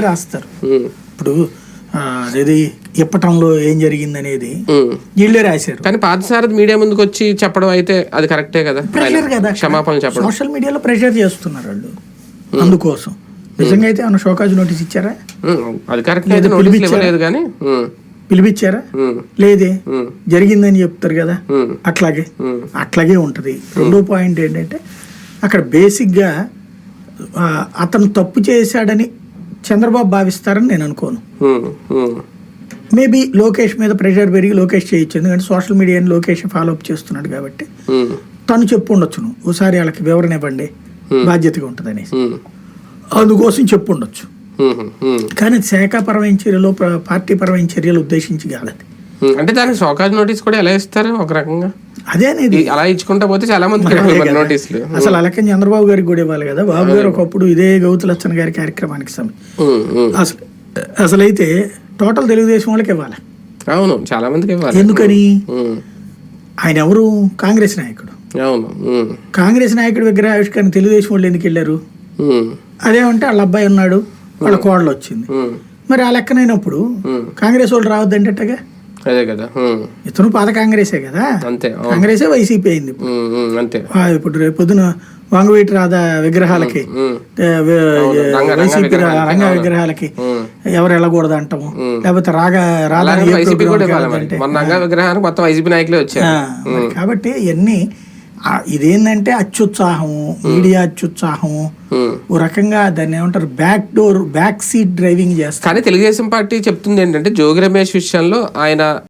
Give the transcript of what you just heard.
రాస్తారు. ఇప్పుడు అదేది ఇప్పటంలో ఏం జరిగింది అనేది వీళ్ళే రాశారు. కానీ పార్థసారథి మీడియా ముందుకు వచ్చి చెప్పడం అయితే అది కరెక్టే కదా, ప్రెషర్ కదా, క్షమాపణ చెప్పడం. సోషల్ మీడియాలో ప్రెషర్ చేస్తున్నారు వాళ్ళు. అందుకోసం నిజంగా అయితే ఏమన్నా షోకాజ్ నోటీస్ ఇచ్చారా? అది కరెక్ట్ అయితే నోటీస్ ఇవ్వలేదు కానీ పిలిపించారా? లేదే, జరిగిందని చెప్తారు కదా. అట్లాగే ఉంటది. రెండో పాయింట్ ఏంటంటే అక్కడ బేసిక్ గా అతను తప్పు చేశాడని చంద్రబాబు భావిస్తారని నేను అనుకోను. మేబీ లోకేష్ మీద ప్రెషర్ పెరిగి లోకేష్ చేయొచ్చు, ఎందుకంటే సోషల్ మీడియాని లోకేష్ ఫాలో అప్ చేస్తున్నాడు కాబట్టి తను చెప్పు ఉండొచ్చును, ఓసారి వాళ్ళకి వివరణ ఇవ్వండి, బాధ్యతగా ఉంటుంది అనేసి, అందుకోసం చెప్పు ఉండొచ్చు. కానీ శాఖాపరమైన చర్యలు, పార్టీ పరమైన చర్యలు ఉద్దేశించి కాలేదు. అంటే దానికి షోకాజ్ నోటీస్ కూడా ఎలా ఇస్తారు ఒక రకంగా? అదే అనేది అలా ఇచ్చుకుంటా పోతే చాలా మంది నోటీసులు అసలు అలాగే చంద్రబాబు గారికి కూడా ఇవ్వాలి కదా. బాబు గారు ఒకప్పుడు ఇదే గౌతులచ్చన్ గారి కార్యక్రమానికి అసలైతే టోటల్ తెలుగుదేశం వాళ్ళకి ఇవ్వాలి. అవును, చాలా మందికి ఇవ్వాలి. ఎందుకని? ఆయన ఎవరు? కాంగ్రెస్ నాయకుడు. అవును, కాంగ్రెస్ నాయకుడు విగ్రహ ఆవిష్కరణ తెలుగుదేశం వాళ్ళు ఎందుకు వెళ్ళారు? అదేమంటే వాళ్ళ అబ్బాయి ఉన్నాడు, వాళ్ళ కోడలు వచ్చింది, మరి ఆ లెక్కనైనప్పుడు కాంగ్రెస్ వాళ్ళు రావద్దంటగా. అదే కదా, ఇతను పాత కాంగ్రెసే కదా, అంతే. కాంగ్రెసే వైసీపీ అయింది అంతే. ఇప్పుడు రేపు పొద్దున వంగవీటి రాధా విగ్రహాలకి, వైసీపీ రంగా విగ్రహాలకి ఎవరు వెళ్ళకూడదు అంటాము, లేకపోతే రాధా విగ్రహానికి మొత్తం వైసీపీ నాయకులే వచ్చారు. కాబట్టి ఇవన్నీ ఇదేంటంటే అత్యుత్సాహము, మీడియా అత్యుత్సాహము, ఓ రకంగా దాన్ని ఏమంటారు, బ్యాక్ సీట్ డ్రైవింగ్ చేస్తారు. కానీ తెలుగుదేశం పార్టీ చెప్తుంది ఏంటంటే జోగి రమేష్ విషయంలో ఆయన